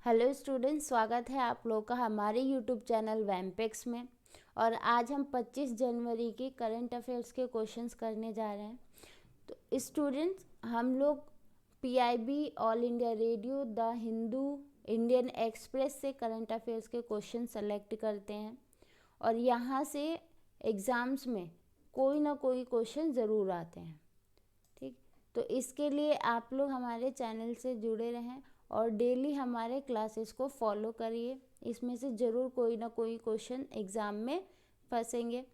Hello students, स्वागत है आप लोगों का हमारे यूट्यूब चैनल वैम्पेक्स में। और आज हम 25 जनवरी के करंट अफेयर्स के क्वेश्चंस करने जा रहे हैं। तो स्टूडेंट्स, हम लोग PIB, all India radio, the Hindu, Indian express से करंट अफेयर्स के क्वेश्चन सेलेक्ट करते हैं और यहाँ से एग्ज़ाम्स में कोई ना कोई क्वेश्चन ज़रूर आते हैं। ठीक, तो इसके लिए आप लोग हमारे चैनल से जुड़े रहें और डेली हमारे क्लासेस को फॉलो करिए। इसमें से ज़रूर कोई ना कोई क्वेश्चन एग्ज़ाम में फंसेंगे।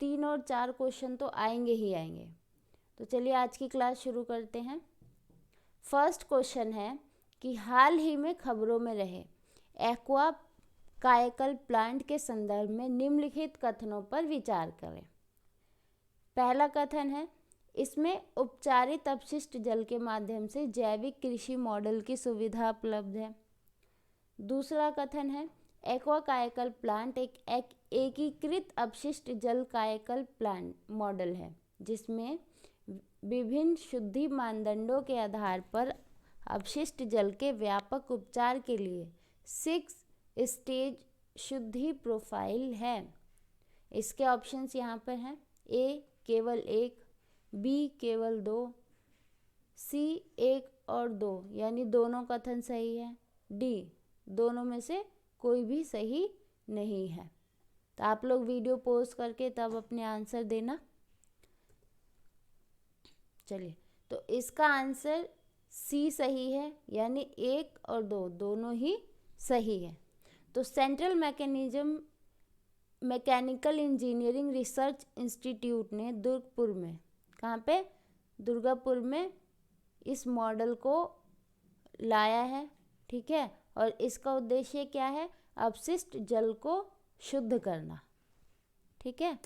3 और 4 क्वेश्चन तो आएंगे ही आएंगे। तो चलिए आज की क्लास शुरू करते हैं। फर्स्ट क्वेश्चन है कि हाल ही में खबरों में रहे एक्वा कायाकल्प प्लांट के संदर्भ में निम्नलिखित कथनों पर विचार करें। पहला कथन है, इसमें उपचारित अपशिष्ट जल के माध्यम से जैविक कृषि मॉडल की सुविधा उपलब्ध है। दूसरा कथन है, एक्वा कायाकल्प प्लांट एक एकीकृत अपशिष्ट जल कायाकल्प प्लांट मॉडल है जिसमें विभिन्न शुद्धि मानदंडों के आधार पर अपशिष्ट जल के व्यापक उपचार के लिए 6 स्टेज शुद्धि प्रोफाइल है। इसके ऑप्शंस यहाँ पर हैं, ए केवल 1, बी केवल 2, सी 1 और 2 यानी दोनों कथन सही है, डी दोनों में से कोई भी सही नहीं है। तो आप लोग वीडियो पॉज करके तब अपने आंसर देना। चलिए, तो इसका आंसर सी सही है, यानी 1 और 2 दोनों ही सही है। तो central mechanical engineering research institute ने दुर्गापुर में, कहाँ पे, दुर्गापुर में इस मॉडल को लाया है। ठीक है, और इसका उद्देश्य क्या है, अपशिष्ट जल को शुद्ध करना। ठीक है,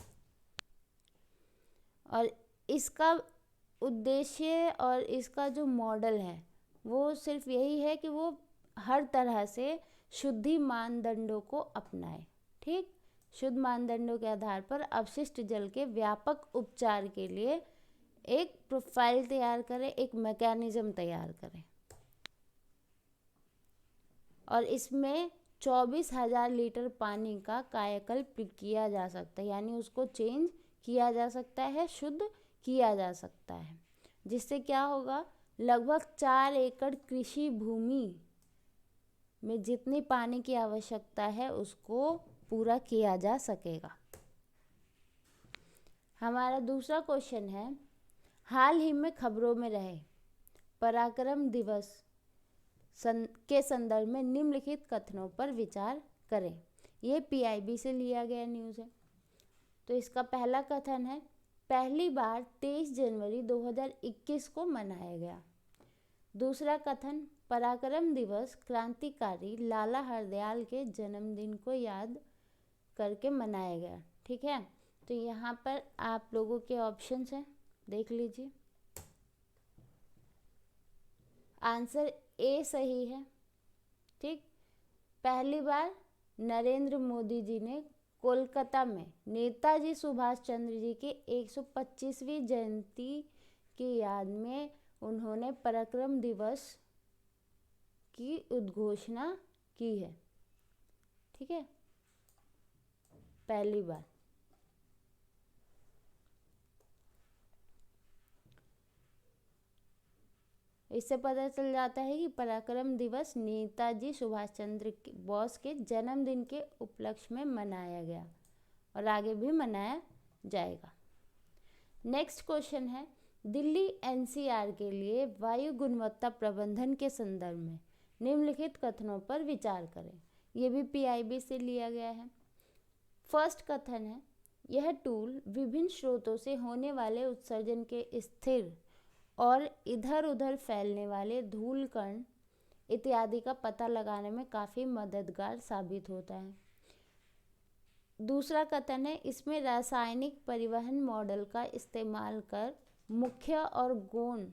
और इसका उद्देश्य और इसका जो मॉडल है वो सिर्फ यही है कि वो हर तरह से शुद्धि मानदंडों को अपनाए। ठीक, शुद्ध मानदंडों के आधार पर अपशिष्ट जल के व्यापक उपचार के लिए एक प्रोफाइल तैयार करें, एक मैकेनिज्म तैयार करें। और इसमें 24,000 लीटर पानी का कायाकल्प किया जा सकता है, यानी उसको चेंज किया जा सकता है, शुद्ध किया जा सकता है, जिससे क्या होगा, लगभग 4 एकड़ कृषि भूमि में जितनी पानी की आवश्यकता है उसको पूरा किया जा सकेगा। हमारा दूसरा क्वेश्चन है, हाल ही में खबरों में रहे पराक्रम दिवस के संदर्भ में निम्नलिखित कथनों पर विचार करें। ये पीआईबी से लिया गया न्यूज़ है। तो इसका पहला कथन है, पहली बार 23 जनवरी 2021 को मनाया गया। दूसरा कथन, पराक्रम दिवस क्रांतिकारी लाला हरदयाल के जन्मदिन को याद करके मनाया गया। ठीक है, तो यहाँ पर आप लोगों के ऑप्शंस हैं, देख लीजिए। आंसर ए सही है। ठीक, पहली बार नरेंद्र मोदी जी ने कोलकाता में नेताजी सुभाष चंद्र जी की 125वीं जयंती की याद में उन्होंने पराक्रम दिवस की उद्घोषणा की है। ठीक है, पहली बार। इससे पता चल जाता है कि पराक्रम दिवस नेताजी सुभाष चंद्र बोस के जन्मदिन के उपलक्ष्य में मनाया गया और आगे भी मनाया जाएगा। नेक्स्ट क्वेश्चन है, दिल्ली एनसीआर के लिए वायु गुणवत्ता प्रबंधन के संदर्भ में निम्नलिखित कथनों पर विचार करें। यह भी पीआईबी से लिया गया है। फर्स्ट कथन है, यह टूल विभिन्न स्रोतों से होने वाले उत्सर्जन के स्थिर और इधर उधर फैलने वाले धूल कण इत्यादि का पता लगाने में काफ़ी मददगार साबित होता है। दूसरा कथन है, इसमें रासायनिक परिवहन मॉडल का इस्तेमाल कर मुख्य और गौण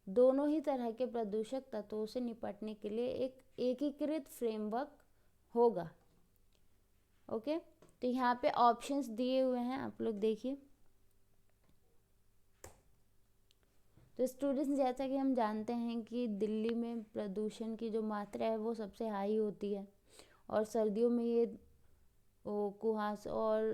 दोनों ही तरह के प्रदूषक तत्वों से निपटने के लिए एक एकीकृत फ्रेमवर्क होगा। ओके, तो यहाँ पे ऑप्शंस दिए हुए हैं, आप लोग देखिए। तो स्टूडेंट्स, जैसा कि हम जानते हैं कि दिल्ली में प्रदूषण की जो मात्रा है वो सबसे हाई होती है, और सर्दियों में ये कुहासा और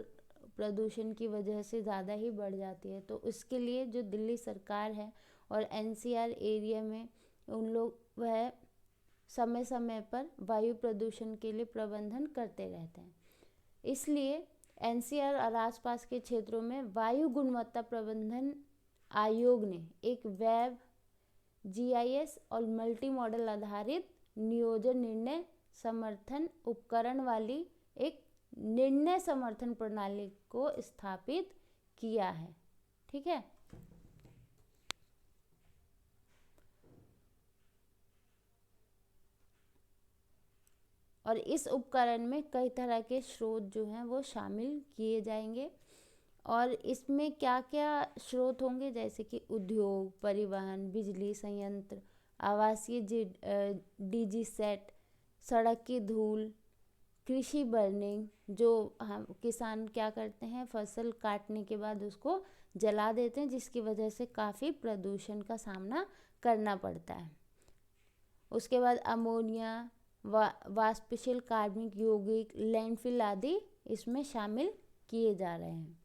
प्रदूषण की वजह से ज़्यादा ही बढ़ जाती है। तो इसके लिए जो दिल्ली सरकार है और एनसीआर एरिया में उन लोग वह समय समय पर वायु प्रदूषण के लिए प्रबंधन करते रहते हैं। इसलिए एनसीआर और आसपास के क्षेत्रों में वायु गुणवत्ता प्रबंधन आयोग ने एक वेब, जीआईएस और मल्टी मॉडल आधारित नियोजन निर्णय समर्थन उपकरण वाली एक निर्णय समर्थन प्रणाली को स्थापित किया है। ठीक है। और इस उपकरण में कई तरह के स्रोत जो हैं वो शामिल किए जाएंगे। और इसमें क्या क्या स्रोत होंगे, जैसे कि उद्योग, परिवहन, बिजली संयंत्र, आवासीय डीजी सेट, सड़क की धूल, कृषि बर्निंग, जो हम किसान क्या करते हैं, फसल काटने के बाद उसको जला देते हैं, जिसकी वजह से काफ़ी प्रदूषण का सामना करना पड़ता है। उसके बाद अमोनिया, वाष्पशील कार्बनिक यौगिक, लैंडफिल आदि इसमें शामिल किए जा रहे हैं।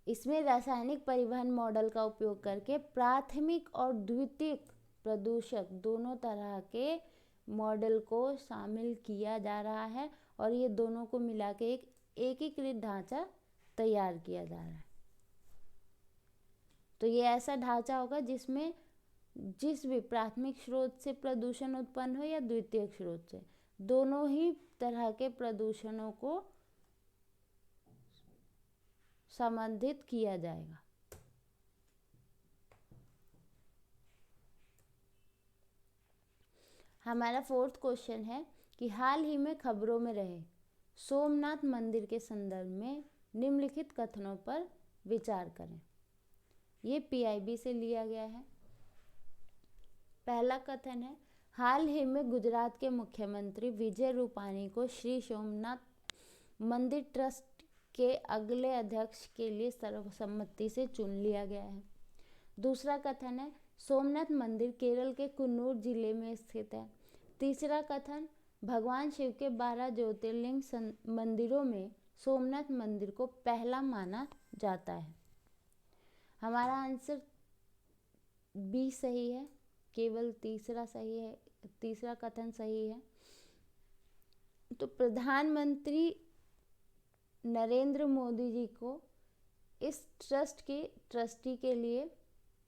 इसमें रासायनिक परिवहन मॉडल का उपयोग करके प्राथमिक और द्वितीयक प्रदूषक दोनों तरह के मॉडल को शामिल किया जा रहा है, और ये दोनों को मिला के एक एकीकृत ढांचा तैयार किया जा रहा है। तो ये ऐसा ढांचा होगा जिसमें जिस भी प्राथमिक स्रोत से प्रदूषण उत्पन्न हो या द्वितीयक स्रोत से, दोनों ही तरह के प्रदूषणों को संबंधित किया जाएगा। हमारा 4th क्वेश्चन है कि हाल ही में खबरों में रहे सोमनाथ मंदिर के संदर्भ में निम्नलिखित कथनों पर विचार करें। ये पीआईबी से लिया गया है। पहला कथन है, हाल ही में गुजरात के मुख्यमंत्री विजय रूपाणी को श्री सोमनाथ मंदिर ट्रस्ट के अगले अध्यक्ष के लिए सर्वसम्मति से चुन लिया गया है। दूसरा कथन है, सोमनाथ मंदिर केरल के कन्नूर जिले में स्थित है। तीसरा कथन, भगवान शिव के 12 ज्योतिर्लिंग मंदिरों में सोमनाथ मंदिर को पहला माना जाता है। हमारा आंसर बी सही है, केवल तीसरा सही है, तीसरा कथन सही है। तो प्रधानमंत्री नरेंद्र मोदी जी को इस ट्रस्ट के ट्रस्टी के लिए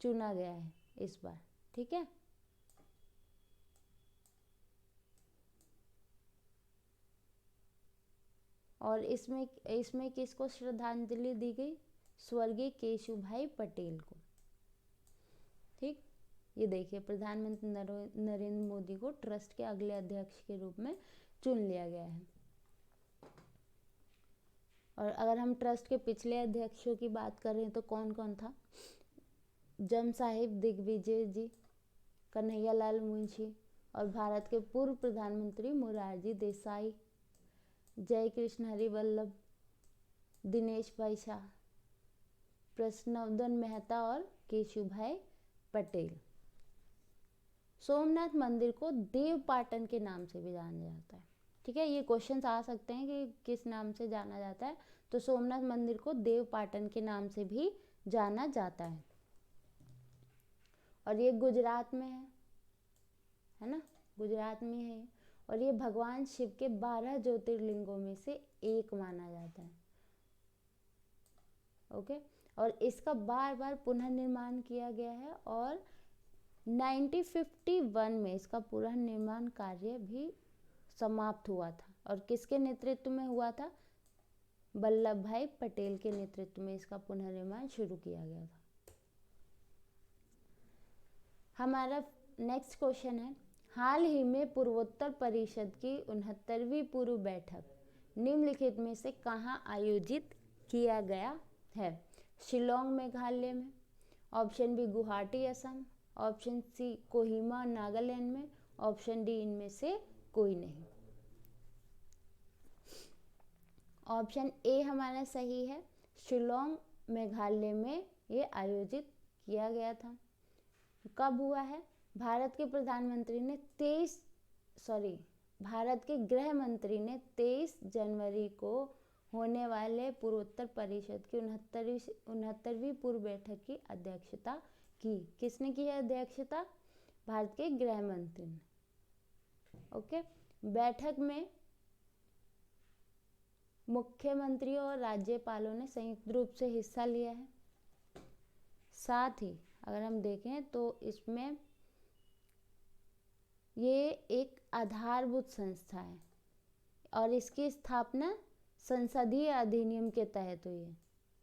चुना गया है इस बार। ठीक है। और इसमें किसको श्रद्धांजलि दी गई? स्वर्गीय केशुभाई पटेल को। ठीक, ये देखिए, प्रधानमंत्री नरेंद्र मोदी को ट्रस्ट के अगले अध्यक्ष के रूप में चुन लिया गया है। और अगर हम ट्रस्ट के पिछले अध्यक्षों की बात करें तो कौन कौन था? जम साहिब दिग्विजय जी, कन्हैयालाल मुंशी, और भारत के पूर्व प्रधानमंत्री मोरारजी देसाई, जय कृष्ण हरिवल्लभ, दिनेश भाई शाह, प्रश्नोदन मेहता और केशुभाई पटेल। सोमनाथ मंदिर को देवपाटन के नाम से भी जाना जाता है। ठीक है, ये क्वेश्चंस आ सकते हैं कि किस नाम से जाना जाता है। तो सोमनाथ मंदिर को देवपाटन के नाम से भी जाना जाता है, और ये गुजरात में है ना, गुजरात में है। और ये भगवान शिव के 12 ज्योतिर्लिंगों में से एक माना जाता है। ओके। और इसका बार बार पुनर्निर्माण किया गया है, और 1951 में इसका पुनर्निर्माण कार्य भी समाप्त हुआ था। और किसके नेतृत्व में हुआ था? वल्लभ भाई पटेल के नेतृत्व में इसका पुनर्निर्माण शुरू किया गया था। हमारा नेक्स्ट क्वेश्चन है, हाल ही में पूर्वोत्तर परिषद की 69वीं पूर्व बैठक निम्नलिखित में से कहाँ आयोजित किया गया है? शिलोंग मेघालय में, option B Guwahati Assam, option C Kohima Nagaland में, ऑप्शन डी इनमें से कोई नहीं। ऑप्शन ए हमारा सही है, शिलोंग मेघालय में ये आयोजित किया गया था। कब हुआ है? भारत के गृह मंत्री ने 23 जनवरी को होने वाले पूर्वोत्तर परिषद की 69वीं पूर्व बैठक की अध्यक्षता की। किसने की है अध्यक्षता? भारत के गृह मंत्री ने। ओके, बैठक में मुख्यमंत्रियों और राज्यपालों ने संयुक्त रूप से हिस्सा लिया है। साथ ही अगर हम देखें तो इसमें ये एक आधारभूत संस्था है और इसकी स्थापना संसदीय अधिनियम के तहत हुई है।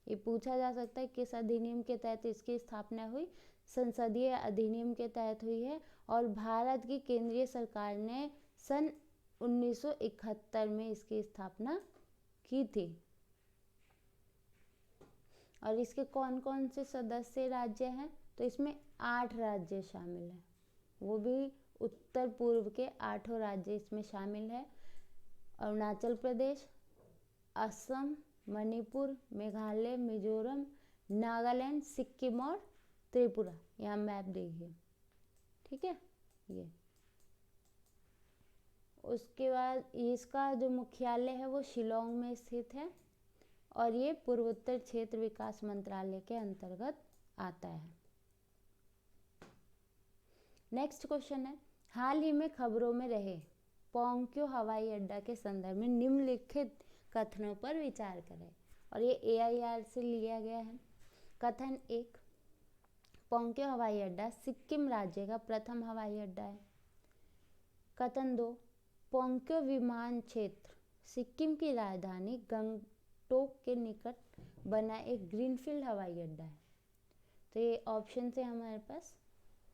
ये पूछा जा सकता है किस अधिनियम के तहत इसकी स्थापना हुई? संसदीय अधिनियम के तहत हुई है और भारत की केंद्रीय सरकार ने सन 1971 में इसकी स्थापना की थी। और इसके कौन कौन से सदस्य राज्य हैं? तो इसमें 8 राज्य शामिल हैं, वो भी उत्तर पूर्व के 8 राज्य इसमें शामिल है। अरुणाचल प्रदेश, असम, मणिपुर, मेघालय, मिजोरम, नागालैंड, सिक्किम और त्रिपुरा। यहाँ मैप देखिए, ठीक है। ये उसके बाद इसका जो मुख्यालय है वो शिलोंग में स्थित है और ये पूर्वोत्तर क्षेत्र विकास मंत्रालय के अंतर्गत आता है। नेक्स्ट क्वेश्चन है, हाल ही में खबरों में रहे पोंक्यो हवाई अड्डा के संदर्भ में निम्नलिखित कथनों पर विचार करें। और ये AIR से लिया गया है। कथन 1, पोंक्यो हवाई अड्डा सिक्किम राज्य का प्रथम हवाई अड्डा है। कथन 2, पोंक्यो विमान क्षेत्र सिक्किम की राजधानी गंगटोक के निकट बना एक ग्रीनफील्ड हवाई अड्डा है। तो ये ऑप्शन से हमारे पास,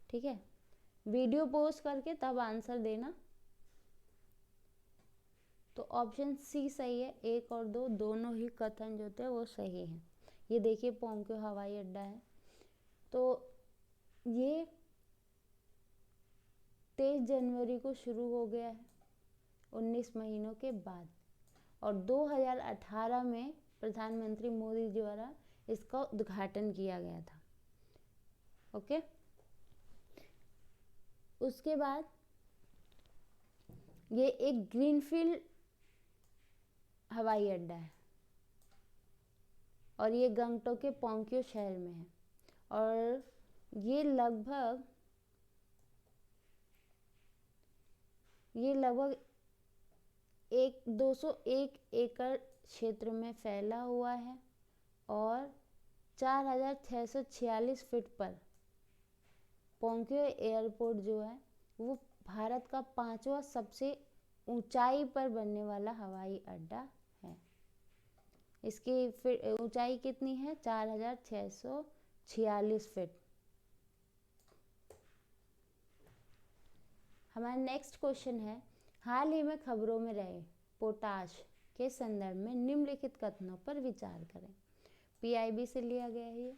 ठीक है। वीडियो पॉज करके तब आंसर देना। तो ऑप्शन सी सही है, 1 और 2 दोनों ही कथन जो थे वो सही हैं। ये देखिए पोंक्यो हवाई अड्डा है, तो ये 23 जनवरी को शुरू हो गया है 19 महीनों के बाद और 2018 में प्रधानमंत्री मोदी द्वारा इसका उद्घाटन किया गया था। ओके, उसके बाद ये एक ग्रीनफील्ड हवाई अड्डा है और ये गंगटोक के पोंक्यो शहर में है और ये लगभग 201 एकड़ क्षेत्र में फैला हुआ है और 4646 फीट पर पोंक्यो एयरपोर्ट जो है वो भारत का 5वां सबसे ऊंचाई पर बनने वाला हवाई अड्डा है। इसकी ऊंचाई कितनी है? 4646 फीट। हमारा नेक्स्ट क्वेश्चन है, हाल ही में खबरों में रहे पोटाश के संदर्भ में निम्नलिखित कथनों पर विचार करें। PIB से लिया गया है ये।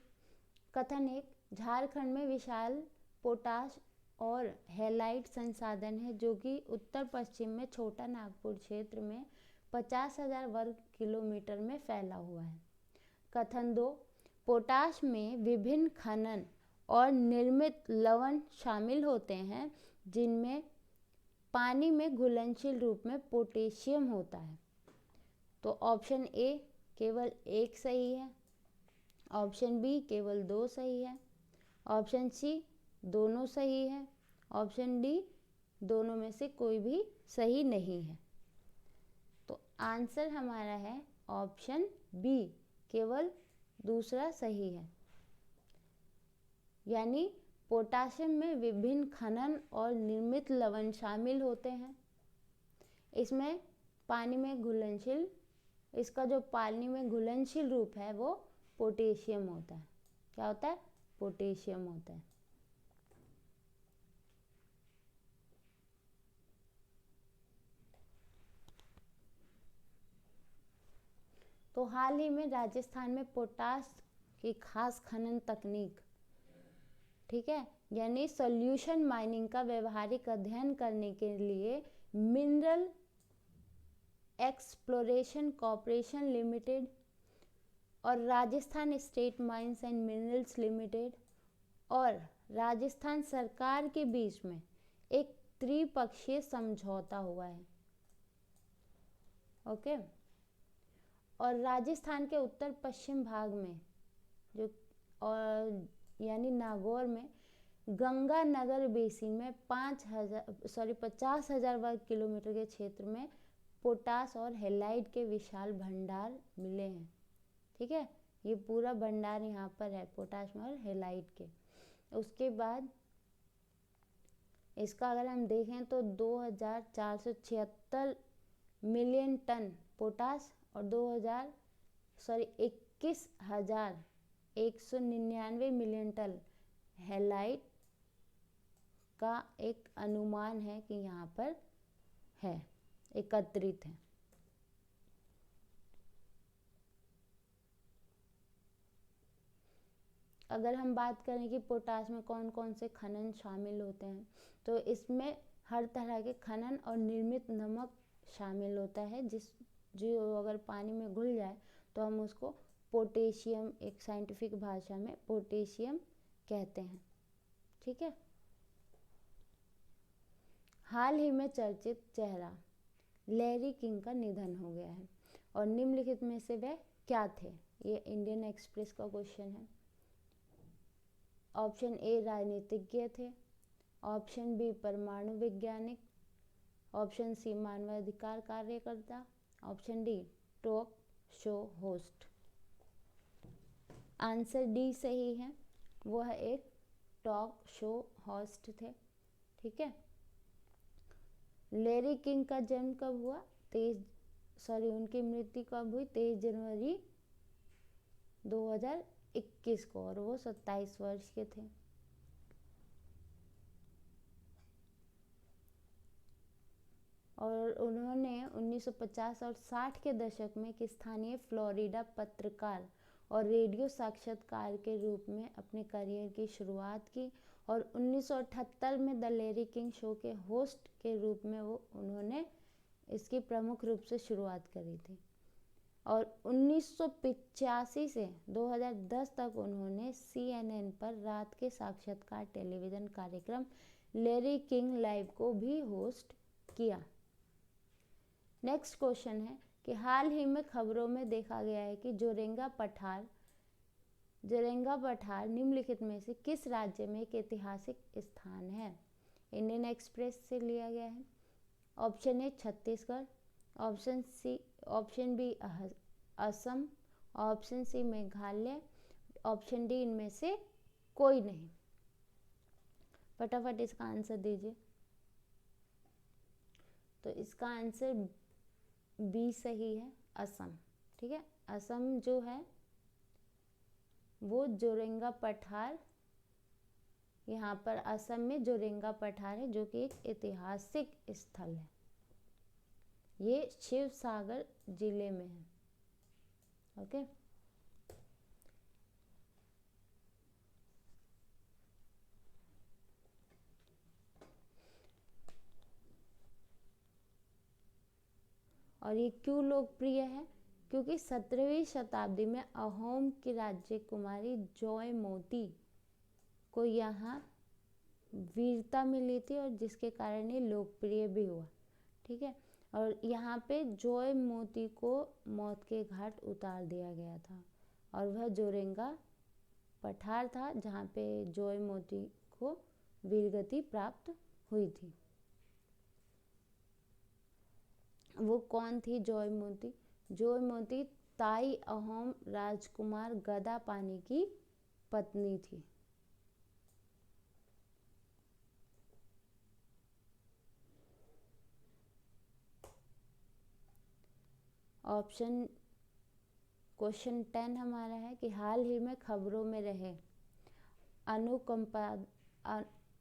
कथन 1, झारखंड में विशाल पोटाश और हेलाइट संसाधन है जो कि उत्तर पश्चिम में छोटा नागपुर क्षेत्र में 50,000 वर्ग किलोमीटर में फैला हुआ है। कथन 2, पोटाश में विभिन्न खनन और निर्मित लवण शामिल होते हैं जिनमें पानी में घुलनशील रूप में पोटेशियम होता है। तो ऑप्शन A केवल 1 सही है, ऑप्शन B केवल 2 सही है, ऑप्शन C दोनों सही है, ऑप्शन D दोनों में से कोई भी सही नहीं है। तो आंसर हमारा है ऑप्शन B केवल दूसरा सही है, यानी पोटाशियम में विभिन्न खनन और निर्मित लवण शामिल होते हैं। इसमें पानी में घुलनशील, इसका जो पानी में घुलनशील रूप है वो पोटेशियम होता है। क्या होता है? पोटेशियम होता है। तो हाल ही में राजस्थान में पोटाश की खास खनन तकनीक, ठीक है, यानी सॉल्यूशन माइनिंग का व्यवहारिक अध्ययन करने के लिए मिनरल एक्सप्लोरेशन कॉर्पोरेशन लिमिटेड और Rajasthan state mines and minerals limited और राजस्थान सरकार के बीच में एक त्रिपक्षीय समझौता हुआ है। ओके। और राजस्थान के उत्तर पश्चिम भाग में जो और यानी नागौर में गंगानगर बेसिन में 50,000 वर्ग किलोमीटर के क्षेत्र में पोटास और हेलाइट के विशाल भंडार मिले हैं। ठीक है, ये पूरा भंडार यहाँ पर है पोटास और हेलाइट के। उसके बाद इसका अगर हम देखें तो 2,476 मिलियन टन पोटास और 21,199 मिलियन टन हेलाइट का एक अनुमान है कि यहाँ पर है, एकत्रित है। अगर हम बात करें कि पोटास में कौन कौन से खनन शामिल होते हैं, तो इसमें हर तरह के खनन और निर्मित नमक शामिल होता है, जो अगर पानी में घुल जाए तो हम उसको पोटेशियम, एक साइंटिफिक भाषा में पोटेशियम कहते हैं। ठीक है। हाल ही में चर्चित चेहरा लैरी किंग का निधन हो गया है और निम्नलिखित में से वह क्या थे? ये इंडियन एक्सप्रेस का क्वेश्चन है। ऑप्शन ए राजनीतिज्ञ थे, ऑप्शन बी परमाणु वैज्ञानिक, ऑप्शन सी मानवाधिकार कार्यकर्ता, option D talk show host. Answer D सही है, वह एक टॉक शो होस्ट थे। ठीक है। लैरी किंग का जन्म कब हुआ? उनकी मृत्यु कब हुई? 23 जनवरी 2021 को, और वो 27 वर्ष के थे। और उन्होंने 1950 और 60 के दशक में एक स्थानीय फ्लोरिडा पत्रकार और रेडियो साक्षात्कार के रूप में अपने करियर की शुरुआत की और 1978 में द लैरी किंग शो के होस्ट के रूप में उन्होंने इसकी प्रमुख रूप से शुरुआत करी थी। और 1985 से 2010 तक उन्होंने CNN पर रात के साक्षात्कार टेलीविज़न कार्यक्रम लैरी किंग लाइव को भी होस्ट किया। नेक्स्ट क्वेश्चन है कि हाल ही में खबरों में देखा गया है कि जोरंगा पठार निम्नलिखित में से किस राज्य में एक ऐतिहासिक स्थान है? इंडियन एक्सप्रेस से लिया गया है। Option A Chhattisgarh, option B Assam, option C Meghalaya, option D इनमें से कोई नहीं। फटाफट इसका आंसर दीजिए। तो इसका आंसर बी सही है, असम। ठीक है, असम जो है वो जोरंगा पठार, यहाँ पर असम में जोरंगा पठार है जो कि एक ऐतिहासिक स्थल है। ये शिवसागर जिले में है। ओके। और ये क्यों लोकप्रिय है? क्योंकि 17वीं शताब्दी में अहोम की राज्यकुमारी जयमती को यहाँ वीरता मिली थी और जिसके कारण ये लोकप्रिय भी हुआ। ठीक है। और यहाँ पे जयमती को मौत के घाट उतार दिया गया था और वह जोरंगा पठार था जहाँ पे जयमती को वीरगति प्राप्त हुई थी। वो कौन थी जयमती? जयमती ताई अहोम राजकुमार गदा पानी की पत्नी थी। क्वेश्चन 10 हमारा है कि हाल ही में खबरों में रहे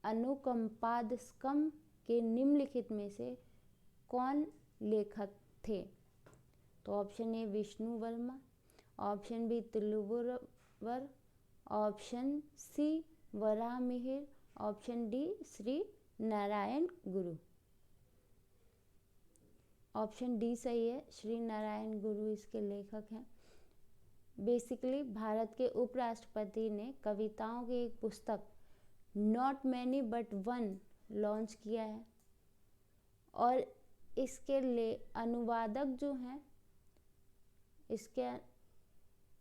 अनुकंपादस्कम के निम्नलिखित में से कौन लेखक थे? तो option A Vishnu Varma, option B Thiruvalluvar, option C Varahamihira, option D Shri Narayana Guru. Option D सही है, श्री नारायण गुरु इसके लेखक हैं। बेसिकली भारत के उपराष्ट्रपति ने कविताओं की एक पुस्तक not many but one launch किया है। और इसके लिए अनुवादक जो हैं इसके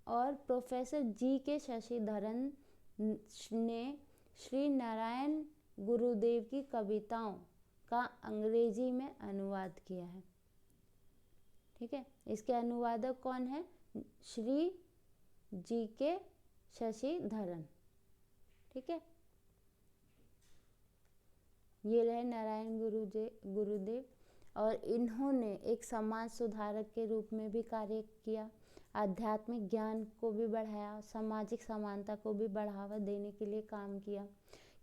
और प्रोफेसर जी के शशिधरन ने श्री नारायण गुरुदेव की कविताओं का अंग्रेजी में अनुवाद किया है। ठीक है, इसके अनुवादक कौन है? श्री जी के शशिधरन। ठीक है, ये रहे नारायण गुरुदेव। और इन्होंने एक समाज सुधारक के रूप में भी कार्य किया, आध्यात्मिक ज्ञान को भी बढ़ाया, सामाजिक समानता को भी बढ़ावा देने के लिए काम किया।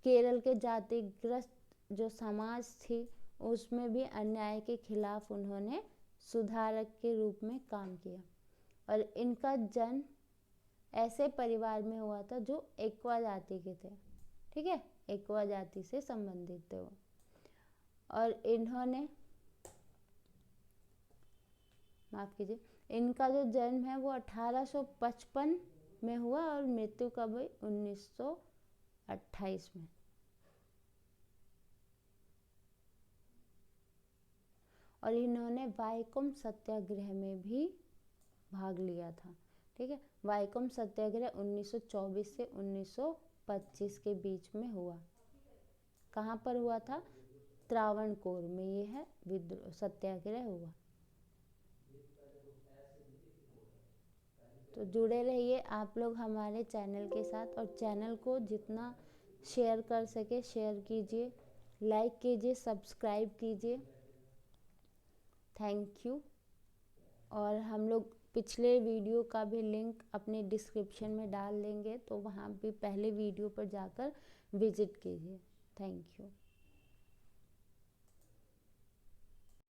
केरल के जातिग्रस्त जो समाज थी उसमें भी अन्याय के खिलाफ उन्होंने सुधारक के रूप में काम किया। और इनका जन्म ऐसे परिवार में हुआ था जो एक्वा जाति के थे। ठीक है, एक्वा जाति से संबंधित थे वो। और इन्होंने माफ कीजिए, इनका जो जन्म है वो 1855 में हुआ और मृत्यु कब हुई? 1928 में। और इन्होंने वाइकोम सत्याग्रह में भी भाग लिया था। ठीक है, वाइकोम सत्याग्रह 1924 से 1925 के बीच में हुआ। कहाँ पर हुआ था? त्रावणकोर में ये है विद्रोह सत्याग्रह हुआ। तो जुड़े रहिए आप लोग हमारे चैनल के साथ, और चैनल को जितना शेयर कर सके शेयर कीजिए, लाइक कीजिए, सब्सक्राइब कीजिए। Thank you. और हम लोग पिछले वीडियो का भी लिंक अपने डिस्क्रिप्शन में डाल देंगे, तो वहाँ भी पहले वीडियो पर जाकर विजिट कीजिए। Thank you.